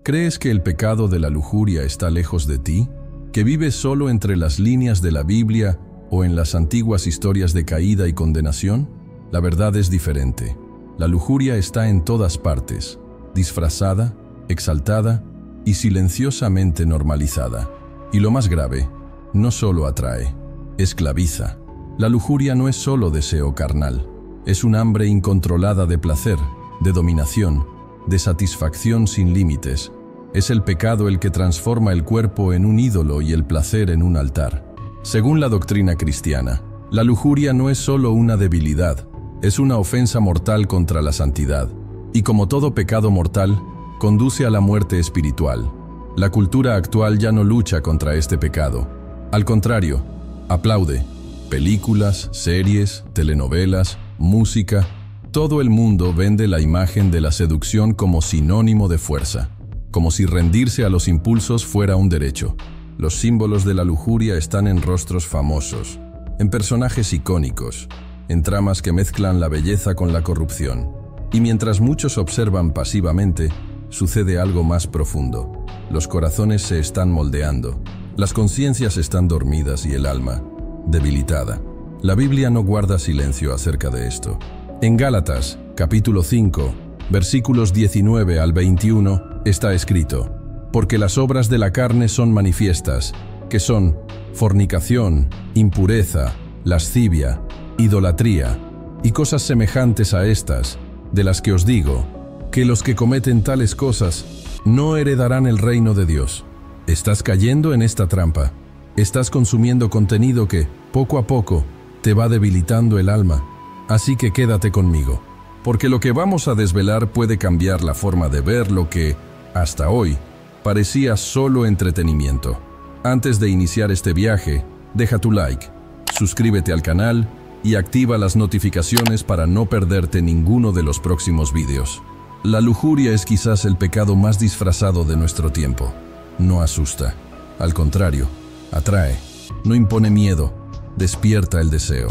¿Crees que el pecado de la lujuria está lejos de ti? ¿Que vives solo entre las líneas de la Biblia o en las antiguas historias de caída y condenación? La verdad es diferente. La lujuria está en todas partes, disfrazada, exaltada y silenciosamente normalizada. Y lo más grave, no solo atrae, esclaviza. La lujuria no es solo deseo carnal, es un hambre incontrolada de placer, de dominación, de satisfacción sin límites. Es el pecado el que transforma el cuerpo en un ídolo y el placer en un altar. Según la doctrina cristiana, la lujuria no es solo una debilidad, es una ofensa mortal contra la santidad. Y como todo pecado mortal, conduce a la muerte espiritual. La cultura actual ya no lucha contra este pecado. Al contrario, aplaude. Películas, series, telenovelas, música, todo el mundo vende la imagen de la seducción como sinónimo de fuerza, como si rendirse a los impulsos fuera un derecho. Los símbolos de la lujuria están en rostros famosos, en personajes icónicos, en tramas que mezclan la belleza con la corrupción. Y mientras muchos observan pasivamente, sucede algo más profundo. Los corazones se están moldeando, las conciencias están dormidas y el alma, debilitada. La Biblia no guarda silencio acerca de esto. En Gálatas, capítulo 5, versículos 19 al 21, está escrito: porque las obras de la carne son manifiestas, que son fornicación, impureza, lascivia, idolatría, y cosas semejantes a estas, de las que os digo, que los que cometen tales cosas no heredarán el reino de Dios. Estás cayendo en esta trampa. Estás consumiendo contenido que, poco a poco, te va debilitando el alma. Así que quédate conmigo, porque lo que vamos a desvelar puede cambiar la forma de ver lo que, hasta hoy, parecía solo entretenimiento. Antes de iniciar este viaje, deja tu like, suscríbete al canal y activa las notificaciones para no perderte ninguno de los próximos vídeos. La lujuria es quizás el pecado más disfrazado de nuestro tiempo. No asusta, al contrario, atrae, no impone miedo, despierta el deseo.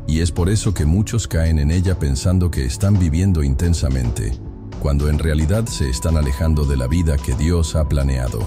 Y es por eso que muchos caen en ella pensando que están viviendo intensamente, cuando en realidad se están alejando de la vida que Dios ha planeado.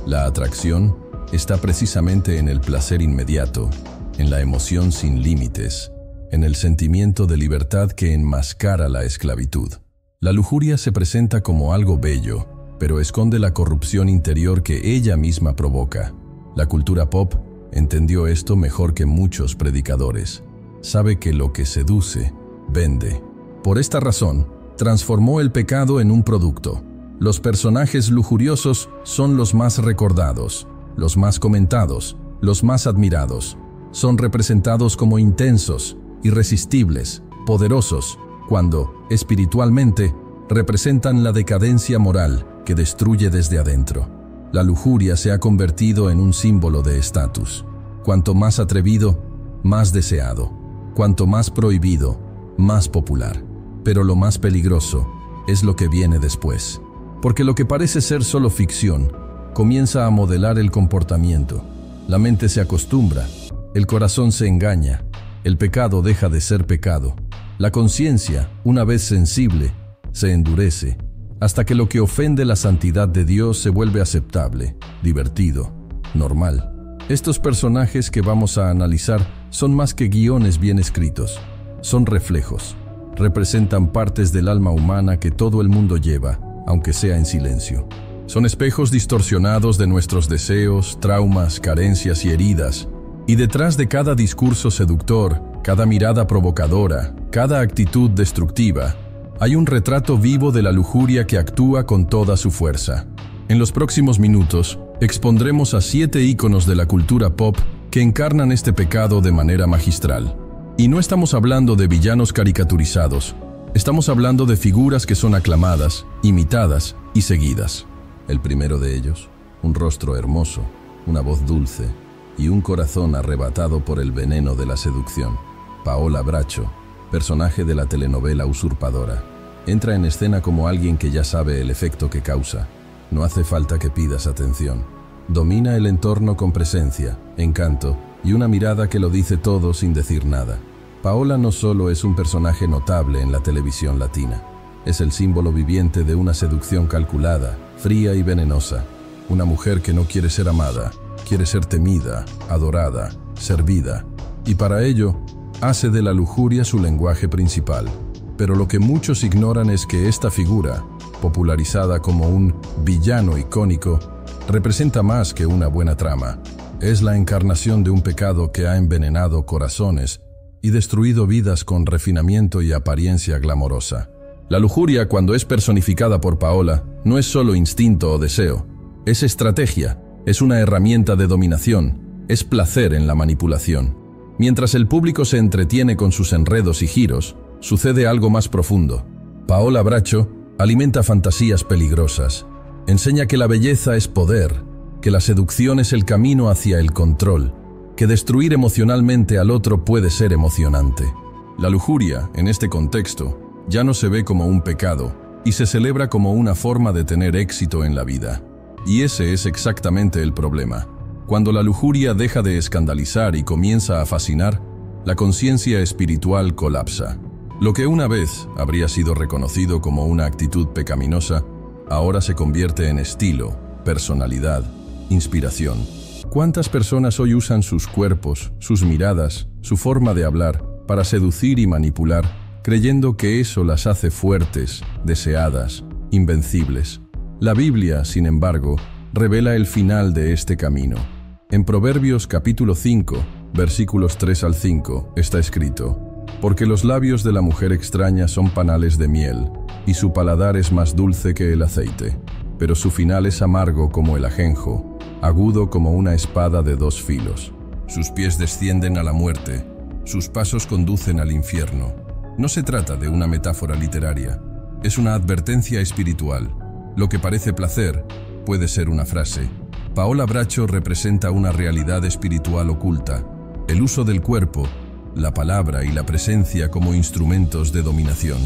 La atracción está precisamente en el placer inmediato, en la emoción sin límites, en el sentimiento de libertad que enmascara la esclavitud. La lujuria se presenta como algo bello, pero esconde la corrupción interior que ella misma provoca. La cultura pop entendió esto mejor que muchos predicadores. Sabe que lo que seduce, vende. Por esta razón, transformó el pecado en un producto. Los personajes lujuriosos son los más recordados, los más comentados, los más admirados. Son representados como intensos, irresistibles, poderosos, cuando, espiritualmente, representan la decadencia moral que destruye desde adentro. La lujuria se ha convertido en un símbolo de estatus. Cuanto más atrevido, más deseado. Cuanto más prohibido, más popular. Pero lo más peligroso es lo que viene después. Porque lo que parece ser solo ficción, comienza a modelar el comportamiento. La mente se acostumbra, el corazón se engaña, el pecado deja de ser pecado. La conciencia, una vez sensible, se endurece, hasta que lo que ofende la santidad de Dios se vuelve aceptable, divertido, normal. Estos personajes que vamos a analizar son más que guiones bien escritos. Son reflejos. Representan partes del alma humana que todo el mundo lleva, aunque sea en silencio. Son espejos distorsionados de nuestros deseos, traumas, carencias y heridas. Y detrás de cada discurso seductor, cada mirada provocadora, cada actitud destructiva, hay un retrato vivo de la lujuria que actúa con toda su fuerza. En los próximos minutos, expondremos a 7 íconos de la cultura pop que encarnan este pecado de manera magistral. Y no estamos hablando de villanos caricaturizados, estamos hablando de figuras que son aclamadas, imitadas y seguidas. El primero de ellos, un rostro hermoso, una voz dulce y un corazón arrebatado por el veneno de la seducción. Paola Bracho, personaje de la telenovela Usurpadora, entra en escena como alguien que ya sabe el efecto que causa. No hace falta que pidas atención. Domina el entorno con presencia, encanto y una mirada que lo dice todo sin decir nada. Paola no solo es un personaje notable en la televisión latina, es el símbolo viviente de una seducción calculada, fría y venenosa. Una mujer que no quiere ser amada, quiere ser temida, adorada, servida. Y para ello, hace de la lujuria su lenguaje principal. Pero lo que muchos ignoran es que esta figura, popularizada como un villano icónico, representa más que una buena trama. Es la encarnación de un pecado que ha envenenado corazones y destruido vidas con refinamiento y apariencia glamorosa. La lujuria, cuando es personificada por Paola, no es solo instinto o deseo. Es estrategia, es una herramienta de dominación, es placer en la manipulación. Mientras el público se entretiene con sus enredos y giros, sucede algo más profundo. Paola Bracho alimenta fantasías peligrosas. Enseña que la belleza es poder, que la seducción es el camino hacia el control, que destruir emocionalmente al otro puede ser emocionante. La lujuria, en este contexto, ya no se ve como un pecado y se celebra como una forma de tener éxito en la vida. Y ese es exactamente el problema. Cuando la lujuria deja de escandalizar y comienza a fascinar, la conciencia espiritual colapsa. Lo que una vez habría sido reconocido como una actitud pecaminosa, ahora se convierte en estilo, personalidad, inspiración. ¿Cuántas personas hoy usan sus cuerpos, sus miradas, su forma de hablar, para seducir y manipular, creyendo que eso las hace fuertes, deseadas, invencibles? La Biblia, sin embargo, revela el final de este camino. En Proverbios capítulo 5, versículos 3 al 5, está escrito: porque los labios de la mujer extraña son panales de miel, y su paladar es más dulce que el aceite, pero su final es amargo como el ajenjo, agudo como una espada de dos filos. Sus pies descienden a la muerte, sus pasos conducen al infierno. No se trata de una metáfora literaria, es una advertencia espiritual. Lo que parece placer puede ser una frase. Paola Bracho representa una realidad espiritual oculta, el uso del cuerpo, la palabra y la presencia como instrumentos de dominación.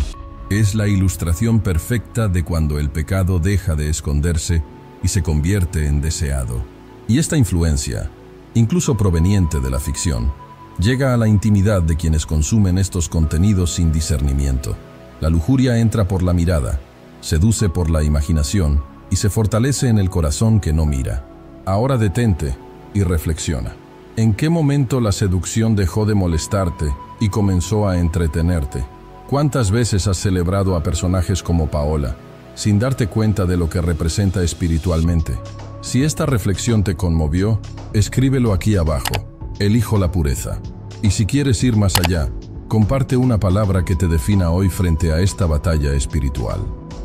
Es la ilustración perfecta de cuando el pecado deja de esconderse y se convierte en deseado. Y esta influencia, incluso proveniente de la ficción, llega a la intimidad de quienes consumen estos contenidos sin discernimiento. La lujuria entra por la mirada, seduce por la imaginación y se fortalece en el corazón que no mira. Ahora detente y reflexiona. ¿En qué momento la seducción dejó de molestarte y comenzó a entretenerte? ¿Cuántas veces has celebrado a personajes como Paola, sin darte cuenta de lo que representa espiritualmente? Si esta reflexión te conmovió, escríbelo aquí abajo. Elijo la pureza. Y si quieres ir más allá, comparte una palabra que te defina hoy frente a esta batalla espiritual.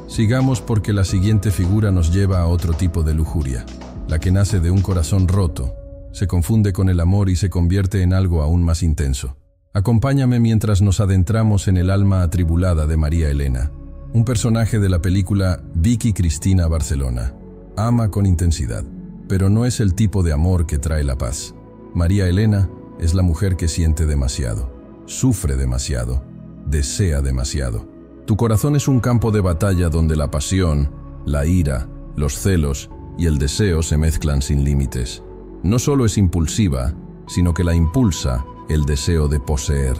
Sigamos, porque la siguiente figura nos lleva a otro tipo de lujuria, la que nace de un corazón roto, se confunde con el amor y se convierte en algo aún más intenso. Acompáñame mientras nos adentramos en el alma atribulada de María Elena, un personaje de la película Vicky Cristina Barcelona. Ama con intensidad, pero no es el tipo de amor que trae la paz. María Elena es la mujer que siente demasiado, sufre demasiado, desea demasiado. Tu corazón es un campo de batalla donde la pasión, la ira, los celos y el deseo se mezclan sin límites. No solo es impulsiva, sino que la impulsa el deseo de poseer.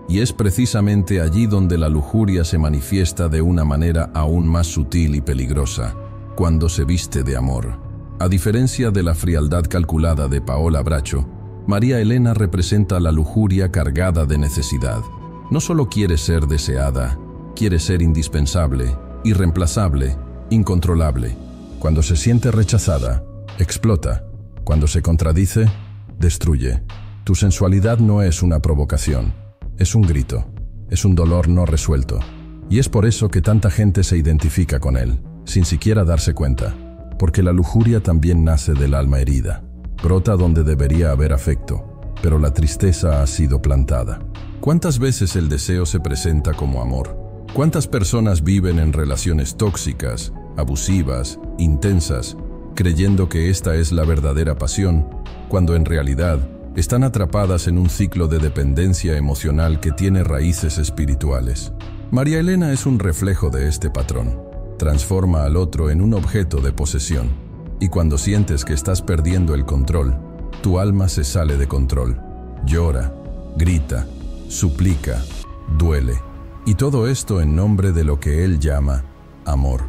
Y es precisamente allí donde la lujuria se manifiesta de una manera aún más sutil y peligrosa, cuando se viste de amor. A diferencia de la frialdad calculada de Paola Bracho, María Elena representa la lujuria cargada de necesidad. No solo quiere ser deseada, quiere ser indispensable, irreemplazable, incontrolable. Cuando se siente rechazada, explota. Cuando se contradice, destruye. Tu sensualidad no es una provocación, es un grito, es un dolor no resuelto. Y es por eso que tanta gente se identifica con él, sin siquiera darse cuenta. Porque la lujuria también nace del alma herida. Brota donde debería haber afecto, pero la tristeza ha sido plantada. ¿Cuántas veces el deseo se presenta como amor? ¿Cuántas personas viven en relaciones tóxicas, abusivas, intensas, creyendo que esta es la verdadera pasión, cuando en realidad están atrapadas en un ciclo de dependencia emocional que tiene raíces espirituales? María Elena es un reflejo de este patrón. Transforma al otro en un objeto de posesión, y cuando sientes que estás perdiendo el control, tu alma se sale de control. Llora, grita, suplica, duele, y todo esto en nombre de lo que él llama amor.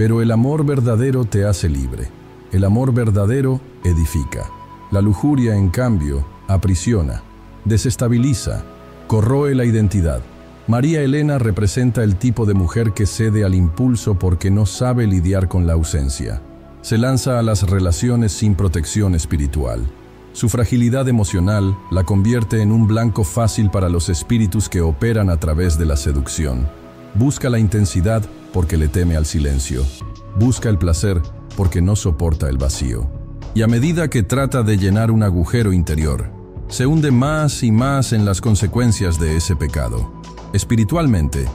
Pero el amor verdadero te hace libre. El amor verdadero edifica. La lujuria, en cambio, aprisiona, desestabiliza, corroe la identidad. María Elena representa el tipo de mujer que cede al impulso porque no sabe lidiar con la ausencia. Se lanza a las relaciones sin protección espiritual. Su fragilidad emocional la convierte en un blanco fácil para los espíritus que operan a través de la seducción. Busca la intensidad porque le teme al silencio. Busca el placer porque no soporta el vacío. Y a medida que trata de llenar un agujero interior, se hunde más y más en las consecuencias de ese pecado. Espiritualmente,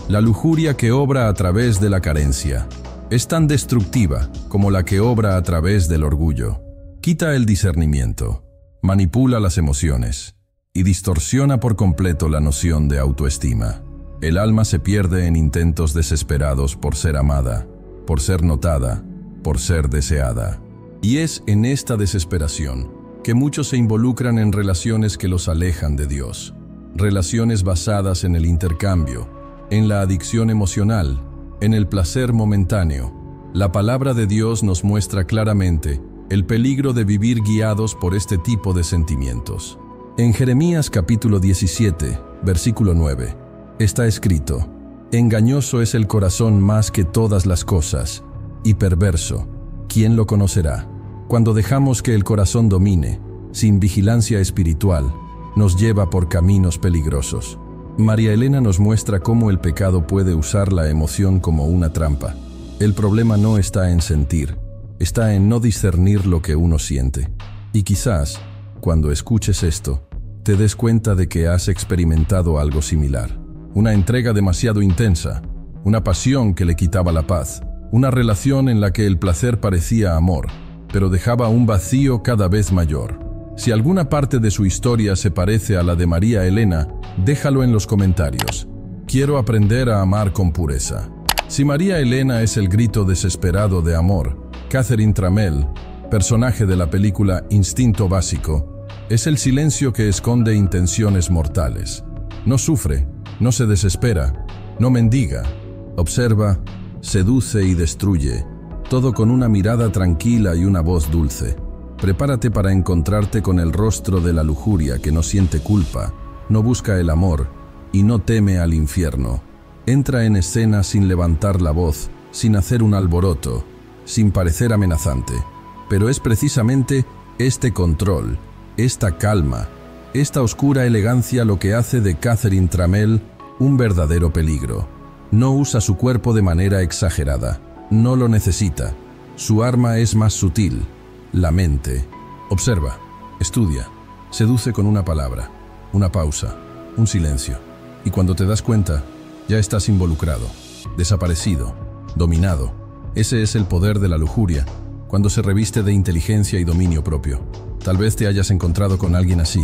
la lujuria que obra a través de la carencia es tan destructiva como la que obra a través del orgullo. Quita el discernimiento, manipula las emociones y distorsiona por completo la noción de autoestima. El alma se pierde en intentos desesperados por ser amada, por ser notada, por ser deseada. Y es en esta desesperación que muchos se involucran en relaciones que los alejan de Dios. Relaciones basadas en el intercambio, en la adicción emocional, en el placer momentáneo. La palabra de Dios nos muestra claramente el peligro de vivir guiados por este tipo de sentimientos. En Jeremías capítulo 17, versículo 9, está escrito: «Engañoso es el corazón más que todas las cosas, y perverso, ¿quién lo conocerá?». Cuando dejamos que el corazón domine, sin vigilancia espiritual, nos lleva por caminos peligrosos. María Elena nos muestra cómo el pecado puede usar la emoción como una trampa. El problema no está en sentir, está en no discernir lo que uno siente. Y quizás, cuando escuches esto, te des cuenta de que has experimentado algo similar. Una entrega demasiado intensa, una pasión que le quitaba la paz, una relación en la que el placer parecía amor, pero dejaba un vacío cada vez mayor. Si alguna parte de su historia se parece a la de María Elena, déjalo en los comentarios. Quiero aprender a amar con pureza. Si María Elena es el grito desesperado de amor, Catherine Tramell, personaje de la película Instinto Básico, es el silencio que esconde intenciones mortales. No sufre, no se desespera, no mendiga, observa, seduce y destruye, todo con una mirada tranquila y una voz dulce. Prepárate para encontrarte con el rostro de la lujuria que no siente culpa, no busca el amor y no teme al infierno. Entra en escena sin levantar la voz, sin hacer un alboroto, sin parecer amenazante. Pero es precisamente este control, esta calma, esta oscura elegancia lo que hace de Catherine Tramell un verdadero peligro. No usa su cuerpo de manera exagerada. No lo necesita. Su arma es más sutil, la mente. Observa, estudia, seduce con una palabra, una pausa, un silencio. Y cuando te das cuenta, ya estás involucrado, desaparecido, dominado. Ese es el poder de la lujuria, cuando se reviste de inteligencia y dominio propio. Tal vez te hayas encontrado con alguien así,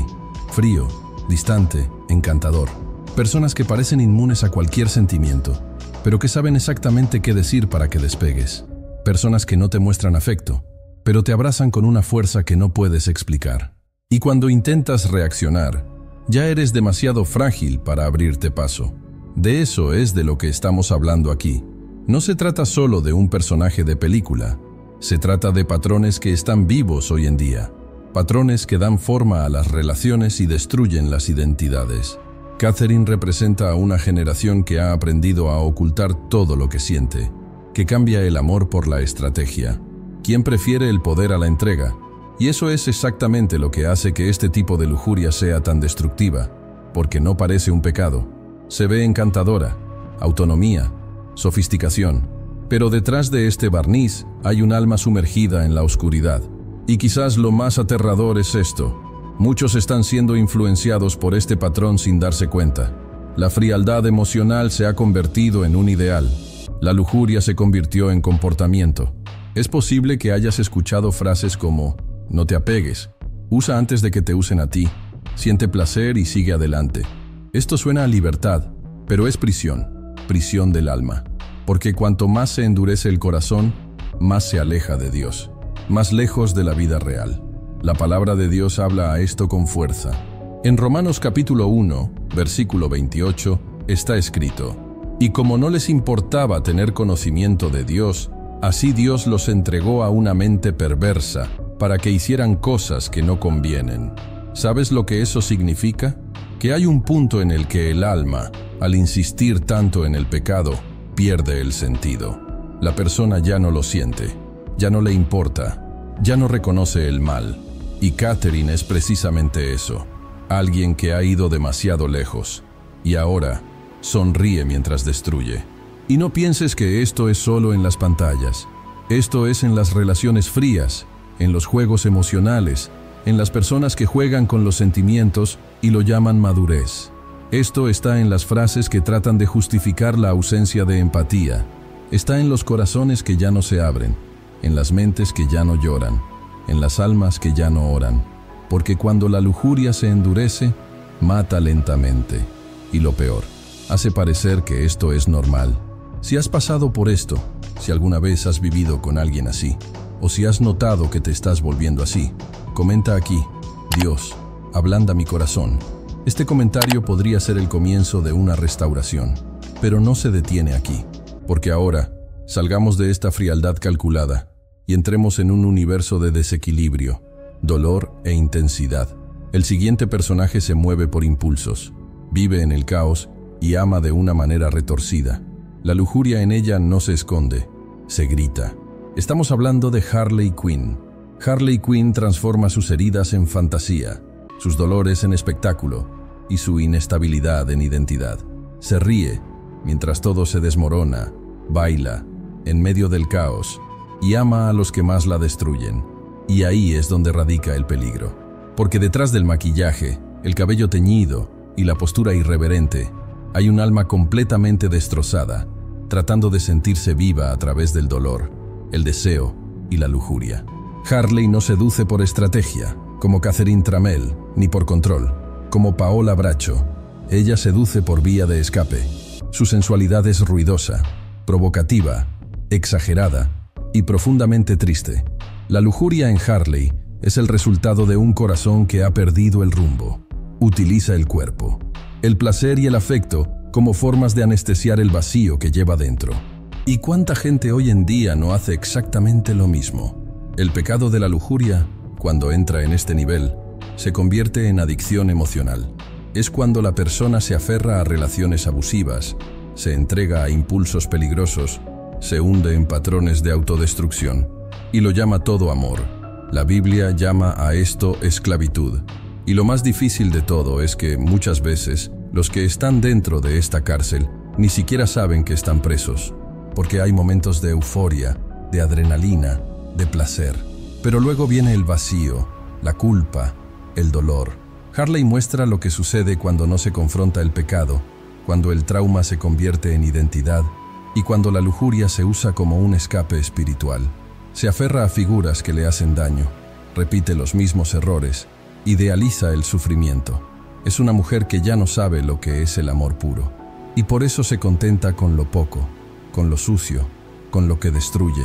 frío, distante, encantador. Personas que parecen inmunes a cualquier sentimiento, pero que saben exactamente qué decir para que despegues. Personas que no te muestran afecto, pero te abrazan con una fuerza que no puedes explicar. Y cuando intentas reaccionar, ya eres demasiado frágil para abrirte paso. De eso es de lo que estamos hablando aquí. No se trata solo de un personaje de película, se trata de patrones que están vivos hoy en día, patrones que dan forma a las relaciones y destruyen las identidades. Catherine representa a una generación que ha aprendido a ocultar todo lo que siente, que cambia el amor por la estrategia. Quien prefiere el poder a la entrega. Y eso es exactamente lo que hace que este tipo de lujuria sea tan destructiva, porque no parece un pecado. Se ve encantadora, autonomía, sofisticación, pero detrás de este barniz hay un alma sumergida en la oscuridad. Y quizás lo más aterrador es esto: muchos están siendo influenciados por este patrón sin darse cuenta. La frialdad emocional se ha convertido en un ideal. La lujuria se convirtió en comportamiento. Es posible que hayas escuchado frases como: no te apegues, usa antes de que te usen a ti, siente placer y sigue adelante. Esto suena a libertad, pero es prisión, prisión del alma. Porque cuanto más se endurece el corazón, más se aleja de Dios, más lejos de la vida real. La palabra de Dios habla a esto con fuerza. En Romanos capítulo 1, versículo 28, está escrito: y como no les importaba tener conocimiento de Dios, Así Dios los entregó a una mente perversa para que hicieran cosas que no convienen. ¿Sabes lo que eso significa? Que hay un punto en el que el alma, al insistir tanto en el pecado, pierde el sentido. La persona ya no lo siente, ya no le importa, ya no reconoce el mal. Y Catherine es precisamente eso, alguien que ha ido demasiado lejos y ahora sonríe mientras destruye. Y no pienses que esto es solo en las pantallas. Esto es en las relaciones frías, en los juegos emocionales, en las personas que juegan con los sentimientos y lo llaman madurez. Esto está en las frases que tratan de justificar la ausencia de empatía. Está en los corazones que ya no se abren, en las mentes que ya no lloran, en las almas que ya no oran. Porque cuando la lujuria se endurece, mata lentamente. Y lo peor, hace parecer que esto es normal. Si has pasado por esto, si alguna vez has vivido con alguien así, o si has notado que te estás volviendo así, comenta aquí: Dios, ablanda mi corazón. Este comentario podría ser el comienzo de una restauración, pero no se detiene aquí, porque ahora salgamos de esta frialdad calculada y entremos en un universo de desequilibrio, dolor e intensidad. El siguiente personaje se mueve por impulsos, vive en el caos y ama de una manera retorcida. La lujuria en ella no se esconde, se grita. Estamos hablando de Harley Quinn. Harley Quinn transforma sus heridas en fantasía, sus dolores en espectáculo y su inestabilidad en identidad. Se ríe mientras todo se desmorona, baila en medio del caos y ama a los que más la destruyen. Y ahí es donde radica el peligro. Porque detrás del maquillaje, el cabello teñido y la postura irreverente, hay un alma completamente destrozada, tratando de sentirse viva a través del dolor, el deseo y la lujuria. Harley no seduce por estrategia, como Catherine Tramell, ni por control, como Paola Bracho. Ella seduce por vía de escape. Su sensualidad es ruidosa, provocativa, exagerada y profundamente triste. La lujuria en Harley es el resultado de un corazón que ha perdido el rumbo. Utiliza el cuerpo, el placer y el afecto como formas de anestesiar el vacío que lleva dentro. ¿Y cuánta gente hoy en día no hace exactamente lo mismo? El pecado de la lujuria, cuando entra en este nivel, se convierte en adicción emocional. Es cuando la persona se aferra a relaciones abusivas, se entrega a impulsos peligrosos, se hunde en patrones de autodestrucción y lo llama todo amor. La Biblia llama a esto esclavitud. Y lo más difícil de todo es que muchas veces los que están dentro de esta cárcel ni siquiera saben que están presos, porque hay momentos de euforia, de adrenalina, de placer. Pero luego viene el vacío, la culpa, el dolor. Harley muestra lo que sucede cuando no se confronta el pecado, cuando el trauma se convierte en identidad y cuando la lujuria se usa como un escape espiritual. Se aferra a figuras que le hacen daño, repite los mismos errores, idealiza el sufrimiento. Es una mujer que ya no sabe lo que es el amor puro, y por eso se contenta con lo poco, con lo sucio, con lo que destruye.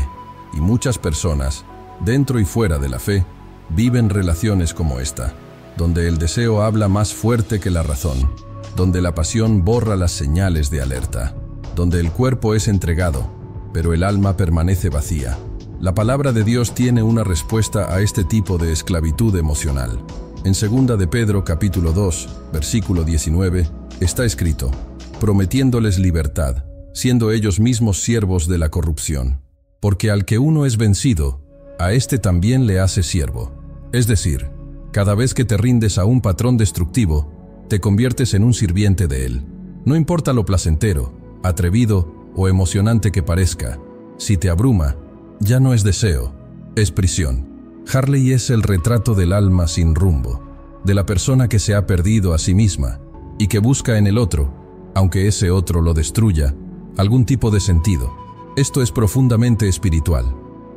Y muchas personas, dentro y fuera de la fe, viven relaciones como esta, donde el deseo habla más fuerte que la razón, donde la pasión borra las señales de alerta, donde el cuerpo es entregado, pero el alma permanece vacía. La palabra de Dios tiene una respuesta a este tipo de esclavitud emocional. En 2 de Pedro capítulo 2, versículo 19, está escrito: prometiéndoles libertad, siendo ellos mismos siervos de la corrupción. Porque al que uno es vencido, a éste también le hace siervo. Es decir, cada vez que te rindes a un patrón destructivo, te conviertes en un sirviente de él. No importa lo placentero, atrevido o emocionante que parezca, si te abruma, ya no es deseo, es prisión. Harley es el retrato del alma sin rumbo, de la persona que se ha perdido a sí misma y que busca en el otro, aunque ese otro lo destruya, algún tipo de sentido. Esto es profundamente espiritual,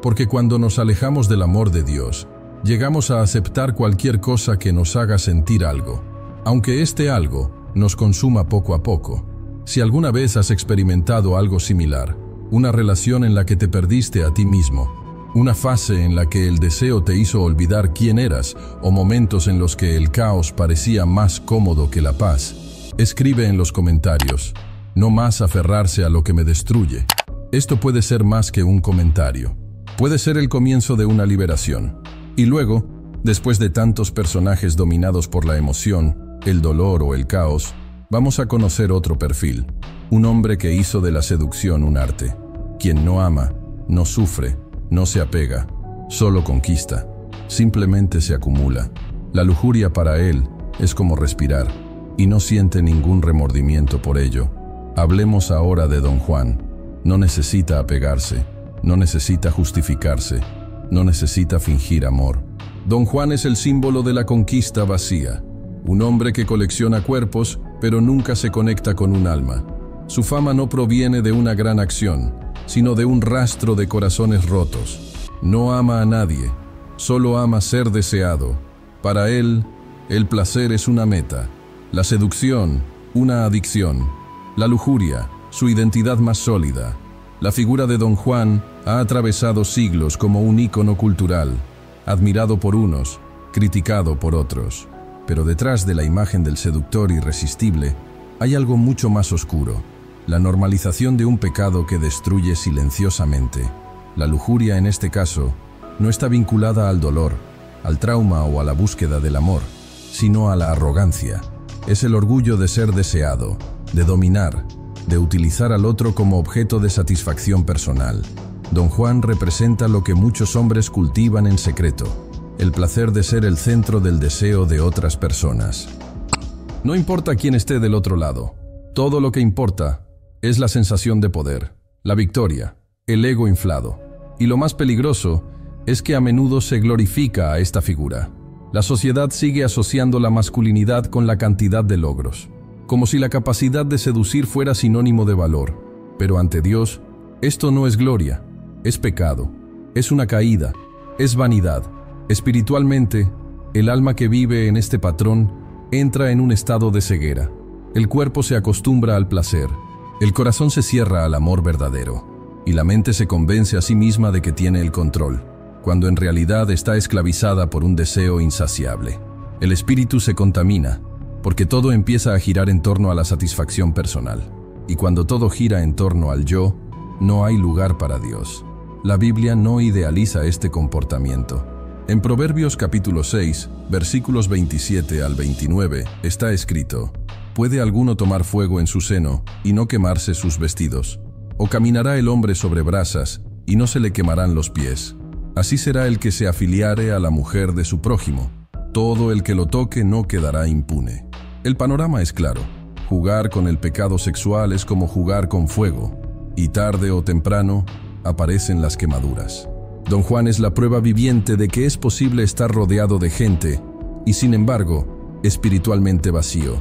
porque cuando nos alejamos del amor de Dios, llegamos a aceptar cualquier cosa que nos haga sentir algo, aunque este algo nos consuma poco a poco. Si alguna vez has experimentado algo similar, una relación en la que te perdiste a ti mismo, una fase en la que el deseo te hizo olvidar quién eras, o momentos en los que el caos parecía más cómodo que la paz, escribe en los comentarios: no más aferrarse a lo que me destruye. Esto puede ser más que un comentario. Puede ser el comienzo de una liberación. Y luego, después de tantos personajes dominados por la emoción, el dolor o el caos, vamos a conocer otro perfil. Un hombre que hizo de la seducción un arte. Quien no ama, no sufre, no se apega, solo conquista. Simplemente se acumula. La lujuria para él es como respirar, y no siente ningún remordimiento por ello. Hablemos ahora de Don Juan. No necesita apegarse, no necesita justificarse, no necesita fingir amor. Don Juan es el símbolo de la conquista vacía. Un hombre que colecciona cuerpos, pero nunca se conecta con un alma. Su fama no proviene de una gran acción, sino de un rastro de corazones rotos. No ama a nadie, solo ama ser deseado. Para él, el placer es una meta, la seducción, una adicción, la lujuria, su identidad más sólida. La figura de Don Juan ha atravesado siglos como un ícono cultural, admirado por unos, criticado por otros. Pero detrás de la imagen del seductor irresistible hay algo mucho más oscuro, la normalización de un pecado que destruye silenciosamente. La lujuria, en este caso, no está vinculada al dolor, al trauma o a la búsqueda del amor, sino a la arrogancia. Es el orgullo de ser deseado, de dominar, de utilizar al otro como objeto de satisfacción personal. Don Juan representa lo que muchos hombres cultivan en secreto, el placer de ser el centro del deseo de otras personas. No importa quién esté del otro lado, todo lo que importa es la sensación de poder, la victoria, el ego inflado. Y lo más peligroso es que a menudo se glorifica a esta figura. La sociedad sigue asociando la masculinidad con la cantidad de logros, como si la capacidad de seducir fuera sinónimo de valor. Pero ante Dios, esto no es gloria, es pecado, es una caída, es vanidad. Espiritualmente, el alma que vive en este patrón entra en un estado de ceguera. El cuerpo se acostumbra al placer, el corazón se cierra al amor verdadero, y la mente se convence a sí misma de que tiene el control, cuando en realidad está esclavizada por un deseo insaciable. El espíritu se contamina, porque todo empieza a girar en torno a la satisfacción personal. Y cuando todo gira en torno al yo, no hay lugar para Dios. La Biblia no idealiza este comportamiento. En Proverbios capítulo 6, versículos 27 al 29, está escrito: ¿Puede alguno tomar fuego en su seno y no quemarse sus vestidos? ¿O caminará el hombre sobre brasas y no se le quemarán los pies? Así será el que se afiliare a la mujer de su prójimo. Todo el que lo toque no quedará impune. El panorama es claro. Jugar con el pecado sexual es como jugar con fuego, y tarde o temprano aparecen las quemaduras. Don Juan es la prueba viviente de que es posible estar rodeado de gente y, sin embargo, espiritualmente vacío,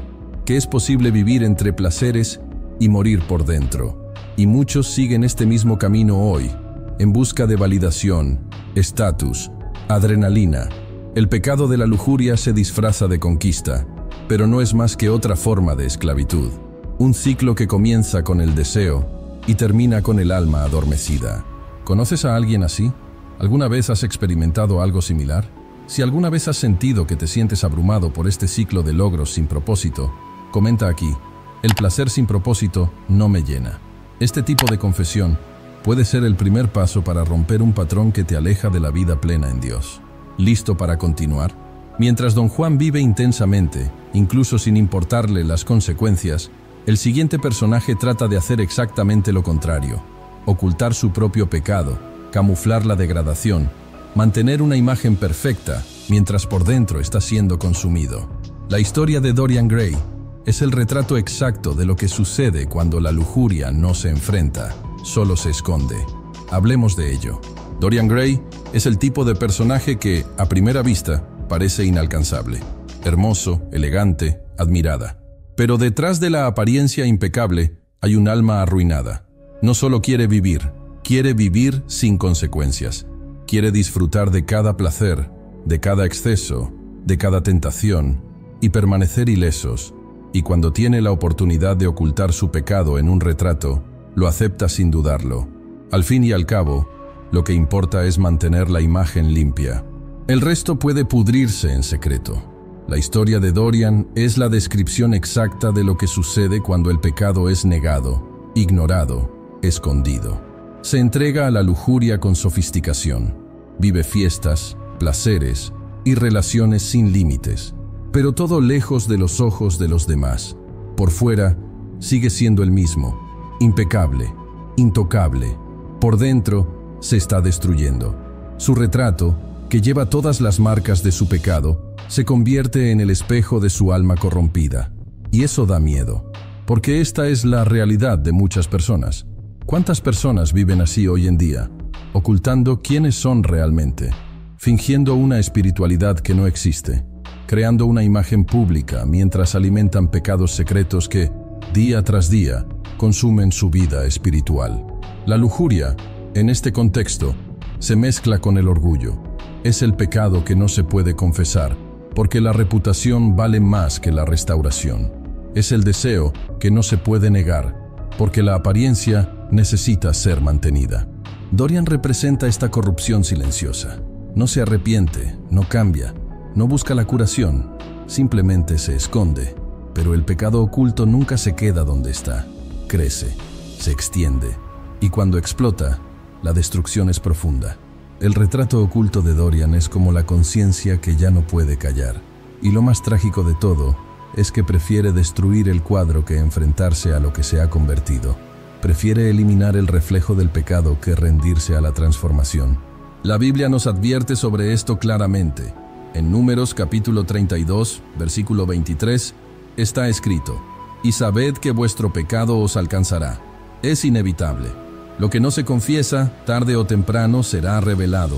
que es posible vivir entre placeres y morir por dentro. Y muchos siguen este mismo camino hoy, en busca de validación, estatus, adrenalina. El pecado de la lujuria se disfraza de conquista, pero no es más que otra forma de esclavitud. Un ciclo que comienza con el deseo y termina con el alma adormecida. ¿Conoces a alguien así? ¿Alguna vez has experimentado algo similar? Si alguna vez has sentido que te sientes abrumado por este ciclo de logros sin propósito, comenta aquí: el placer sin propósito no me llena. Este tipo de confesión puede ser el primer paso para romper un patrón que te aleja de la vida plena en Dios. ¿Listo para continuar? Mientras Don Juan vive intensamente, incluso sin importarle las consecuencias, el siguiente personaje trata de hacer exactamente lo contrario: ocultar su propio pecado, camuflar la degradación, mantener una imagen perfecta mientras por dentro está siendo consumido. La historia de Dorian Gray es el retrato exacto de lo que sucede cuando la lujuria no se enfrenta, solo se esconde. Hablemos de ello. Dorian Gray es el tipo de personaje que, a primera vista, parece inalcanzable. Hermoso, elegante, admirada. Pero detrás de la apariencia impecable hay un alma arruinada. No solo quiere vivir sin consecuencias. Quiere disfrutar de cada placer, de cada exceso, de cada tentación, y permanecer ilesos. Y cuando tiene la oportunidad de ocultar su pecado en un retrato, lo acepta sin dudarlo. Al fin y al cabo, lo que importa es mantener la imagen limpia. El resto puede pudrirse en secreto. La historia de Dorian es la descripción exacta de lo que sucede cuando el pecado es negado, ignorado, escondido. Se entrega a la lujuria con sofisticación. Vive fiestas, placeres y relaciones sin límites, pero todo lejos de los ojos de los demás. Por fuera, sigue siendo el mismo, impecable, intocable. Por dentro, se está destruyendo. Su retrato, que lleva todas las marcas de su pecado, se convierte en el espejo de su alma corrompida. Y eso da miedo, porque esta es la realidad de muchas personas. ¿Cuántas personas viven así hoy en día, ocultando quiénes son realmente, fingiendo una espiritualidad que no existe, creando una imagen pública mientras alimentan pecados secretos que, día tras día, consumen su vida espiritual? La lujuria, en este contexto, se mezcla con el orgullo. Es el pecado que no se puede confesar, porque la reputación vale más que la restauración. Es el deseo que no se puede negar, porque la apariencia necesita ser mantenida. Dorian representa esta corrupción silenciosa. No se arrepiente, no cambia, no busca la curación, simplemente se esconde. Pero el pecado oculto nunca se queda donde está. Crece, se extiende, y cuando explota, la destrucción es profunda. El retrato oculto de Dorian es como la conciencia que ya no puede callar. Y lo más trágico de todo es que prefiere destruir el cuadro que enfrentarse a lo que se ha convertido. Prefiere eliminar el reflejo del pecado que rendirse a la transformación. La Biblia nos advierte sobre esto claramente. En Números capítulo 32, versículo 23, está escrito: «Y sabed que vuestro pecado os alcanzará». Es inevitable. Lo que no se confiesa, tarde o temprano será revelado.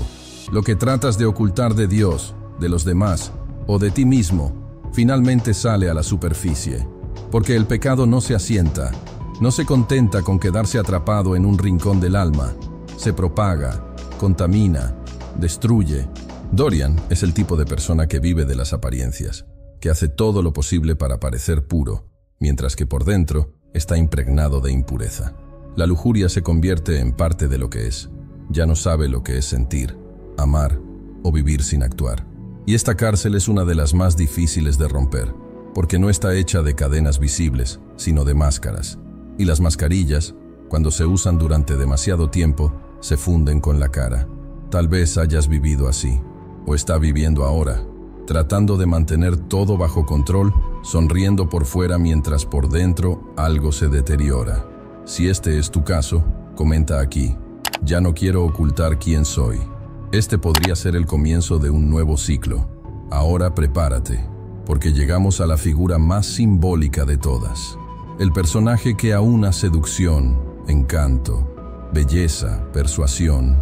Lo que tratas de ocultar de Dios, de los demás o de ti mismo, finalmente sale a la superficie. Porque el pecado no se asienta, no se contenta con quedarse atrapado en un rincón del alma. Se propaga, contamina, destruye. Dorian es el tipo de persona que vive de las apariencias, que hace todo lo posible para parecer puro, mientras que por dentro está impregnado de impureza. La lujuria se convierte en parte de lo que es. Ya no sabe lo que es sentir, amar o vivir sin actuar. Y esta cárcel es una de las más difíciles de romper, porque no está hecha de cadenas visibles, sino de máscaras. Y las mascarillas, cuando se usan durante demasiado tiempo, se funden con la cara. Tal vez hayas vivido así, o está viviendo ahora, tratando de mantener todo bajo control, sonriendo por fuera mientras por dentro algo se deteriora. Si este es tu caso, comenta aquí: «Ya no quiero ocultar quién soy». Este podría ser el comienzo de un nuevo ciclo. Ahora prepárate, porque llegamos a la figura más simbólica de todas. El personaje que aúna seducción, encanto, belleza, persuasión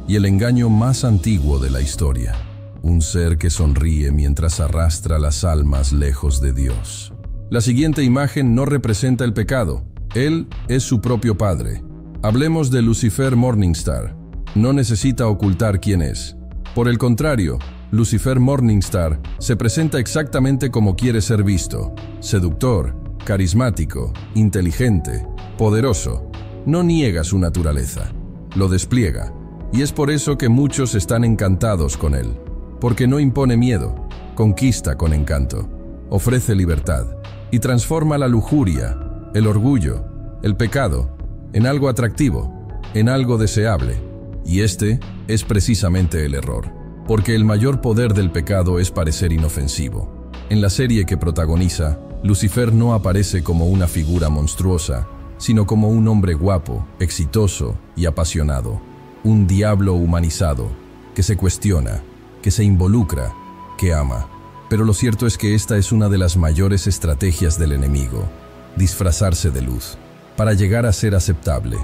y el engaño más antiguo de la historia. Un ser que sonríe mientras arrastra las almas lejos de Dios. La siguiente imagen no representa el pecado. Él es su propio padre. Hablemos de Lucifer Morningstar. No necesita ocultar quién es. Por el contrario, Lucifer Morningstar se presenta exactamente como quiere ser visto: seductor, carismático, inteligente, poderoso. No niega su naturaleza, lo despliega. Y es por eso que muchos están encantados con él. Porque no impone miedo, conquista con encanto, ofrece libertad y transforma la lujuria, el orgullo, el pecado, en algo atractivo, en algo deseable. Y este es precisamente el error, porque el mayor poder del pecado es parecer inofensivo. En la serie que protagoniza, Lucifer no aparece como una figura monstruosa, sino como un hombre guapo, exitoso y apasionado. Un diablo humanizado, que se cuestiona, que se involucra, que ama. Pero lo cierto es que esta es una de las mayores estrategias del enemigo: disfrazarse de luz, para llegar a ser aceptable,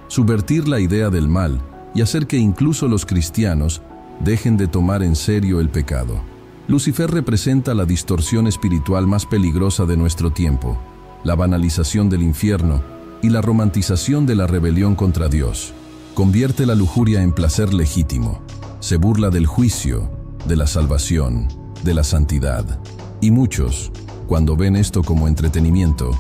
subvertir la idea del mal y hacer que incluso los cristianos dejen de tomar en serio el pecado. Lucifer representa la distorsión espiritual más peligrosa de nuestro tiempo, la banalización del infierno y la romantización de la rebelión contra Dios. Convierte la lujuria en placer legítimo, se burla del juicio, de la salvación, de la santidad. Y muchos, cuando ven esto como entretenimiento,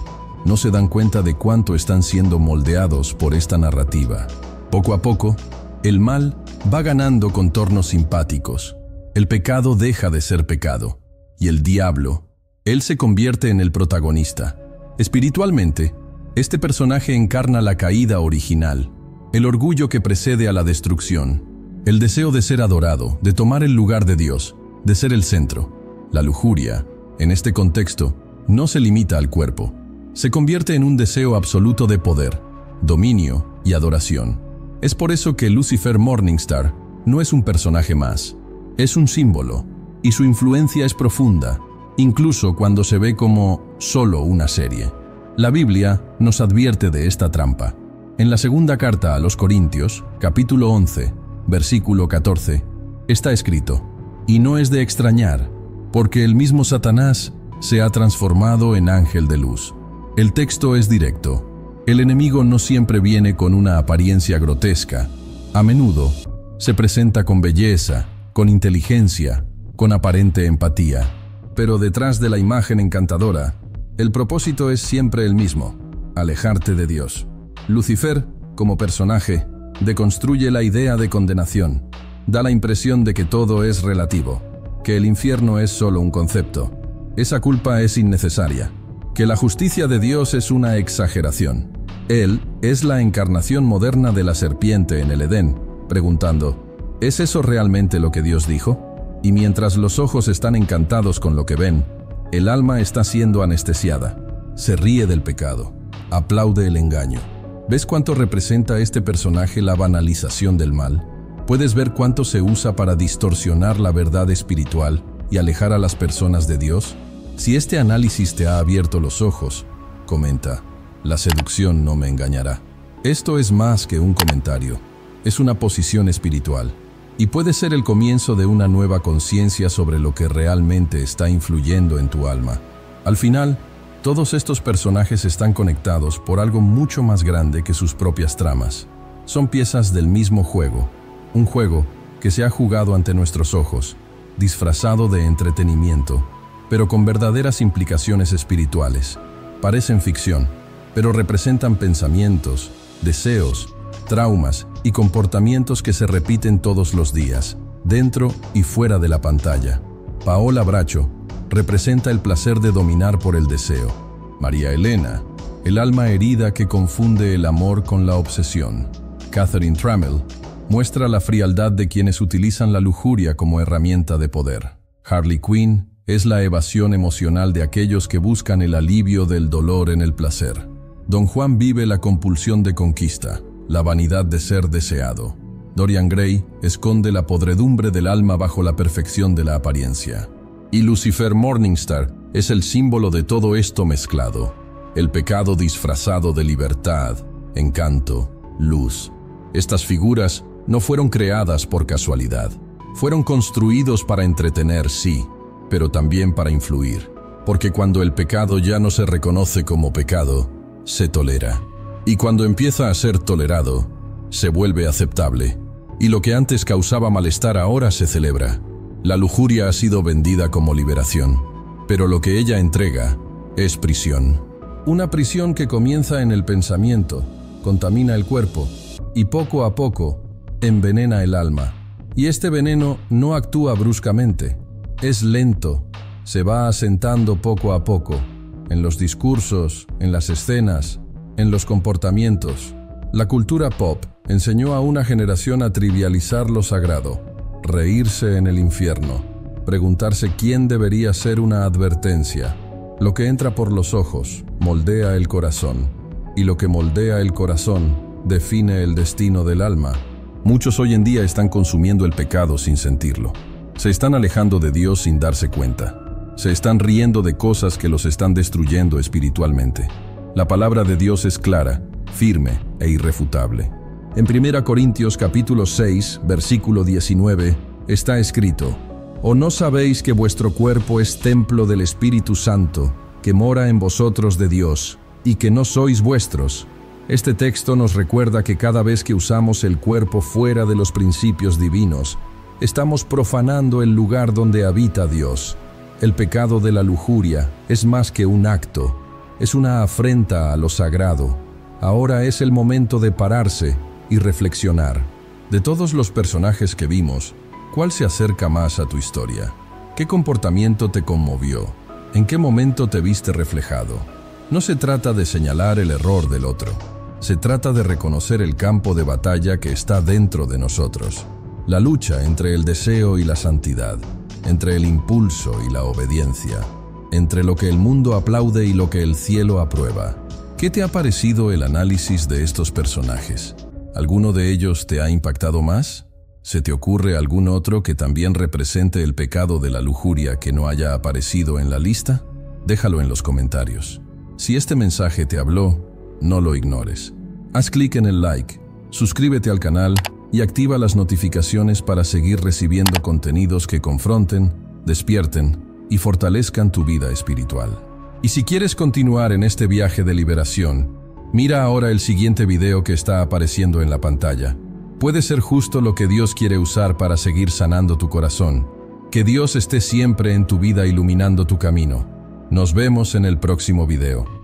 no se dan cuenta de cuánto están siendo moldeados por esta narrativa. Poco a poco, el mal va ganando contornos simpáticos. El pecado deja de ser pecado, y el diablo, él se convierte en el protagonista. Espiritualmente, este personaje encarna la caída original. el orgullo que precede a la destrucción, el deseo de ser adorado, de tomar el lugar de Dios, de ser el centro. La lujuria, en este contexto, no se limita al cuerpo. Se convierte en un deseo absoluto de poder, dominio y adoración. Es por eso que Lucifer Morningstar no es un personaje más, es un símbolo, y su influencia es profunda, incluso cuando se ve como solo una serie. La Biblia nos advierte de esta trampa. En la segunda carta a los Corintios, capítulo 11, versículo 14, está escrito: «Y no es de extrañar, porque el mismo Satanás se ha transformado en ángel de luz». El texto es directo. El enemigo no siempre viene con una apariencia grotesca. A menudo se presenta con belleza, con inteligencia, con aparente empatía. Pero detrás de la imagen encantadora, el propósito es siempre el mismo: alejarte de Dios. Lucifer, como personaje, deconstruye la idea de condenación. Da la impresión de que todo es relativo, que el infierno es solo un concepto. Esa culpa es innecesaria, que la justicia de Dios es una exageración. Él es la encarnación moderna de la serpiente en el Edén, preguntando: ¿es eso realmente lo que Dios dijo? Y mientras los ojos están encantados con lo que ven, el alma está siendo anestesiada. Se ríe del pecado, aplaude el engaño. ¿Ves cuánto representa este personaje la banalización del mal? ¿Puedes ver cuánto se usa para distorsionar la verdad espiritual y alejar a las personas de Dios? Si este análisis te ha abierto los ojos, comenta: la seducción no me engañará. Esto es más que un comentario, es una posición espiritual. Y puede ser el comienzo de una nueva conciencia sobre lo que realmente está influyendo en tu alma. Al final, todos estos personajes están conectados por algo mucho más grande que sus propias tramas. Son piezas del mismo juego, un juego que se ha jugado ante nuestros ojos, disfrazado de entretenimiento, pero con verdaderas implicaciones espirituales. Parecen ficción, pero representan pensamientos, deseos, traumas y comportamientos que se repiten todos los días, dentro y fuera de la pantalla. Paola Bracho representa el placer de dominar por el deseo. María Elena, el alma herida que confunde el amor con la obsesión. Catherine Trammell muestra la frialdad de quienes utilizan la lujuria como herramienta de poder. Harley Quinn es la evasión emocional de aquellos que buscan el alivio del dolor en el placer. Don Juan vive la compulsión de conquista, la vanidad de ser deseado. Dorian Gray esconde la podredumbre del alma bajo la perfección de la apariencia. Y Lucifer Morningstar es el símbolo de todo esto mezclado. El pecado disfrazado de libertad, encanto, luz. Estas figuras no fueron creadas por casualidad. Fueron construidos para entretener, sí, pero también para influir. Porque cuando el pecado ya no se reconoce como pecado, se tolera. Y cuando empieza a ser tolerado, se vuelve aceptable. Y lo que antes causaba malestar ahora se celebra. La lujuria ha sido vendida como liberación, pero lo que ella entrega es prisión. Una prisión que comienza en el pensamiento, contamina el cuerpo y poco a poco envenena el alma. Y este veneno no actúa bruscamente, es lento, se va asentando poco a poco, en los discursos, en las escenas, en los comportamientos. La cultura pop enseñó a una generación a trivializar lo sagrado, reírse en el infierno, preguntarse quién debería ser una advertencia. Lo que entra por los ojos moldea el corazón, y lo que moldea el corazón define el destino del alma. Muchos hoy en día están consumiendo el pecado sin sentirlo. Se están alejando de Dios sin darse cuenta. Se están riendo de cosas que los están destruyendo espiritualmente. La palabra de Dios es clara, firme e irrefutable. En 1 Corintios capítulo 6, versículo 19, está escrito: ¿O no sabéis que vuestro cuerpo es templo del Espíritu Santo, que mora en vosotros de Dios, y que no sois vuestros? Este texto nos recuerda que cada vez que usamos el cuerpo fuera de los principios divinos, estamos profanando el lugar donde habita Dios. El pecado de la lujuria es más que un acto, es una afrenta a lo sagrado. Ahora es el momento de pararse y reflexionar. De todos los personajes que vimos, ¿cuál se acerca más a tu historia? ¿Qué comportamiento te conmovió? ¿En qué momento te viste reflejado? No se trata de señalar el error del otro, Se trata de reconocer el campo de batalla que está dentro de nosotros. La lucha entre el deseo y la santidad, entre el impulso y la obediencia, entre lo que el mundo aplaude y lo que el cielo aprueba. ¿Qué te ha parecido el análisis de estos personajes? ¿Alguno de ellos te ha impactado más? ¿Se te ocurre algún otro que también represente el pecado de la lujuria que no haya aparecido en la lista? Déjalo en los comentarios. Si este mensaje te habló, no lo ignores. Haz clic en el like, suscríbete al canal y activa las notificaciones para seguir recibiendo contenidos que confronten, despierten y fortalezcan tu vida espiritual. Y si quieres continuar en este viaje de liberación, mira ahora el siguiente video que está apareciendo en la pantalla. Puede ser justo lo que Dios quiere usar para seguir sanando tu corazón. Que Dios esté siempre en tu vida iluminando tu camino. Nos vemos en el próximo video.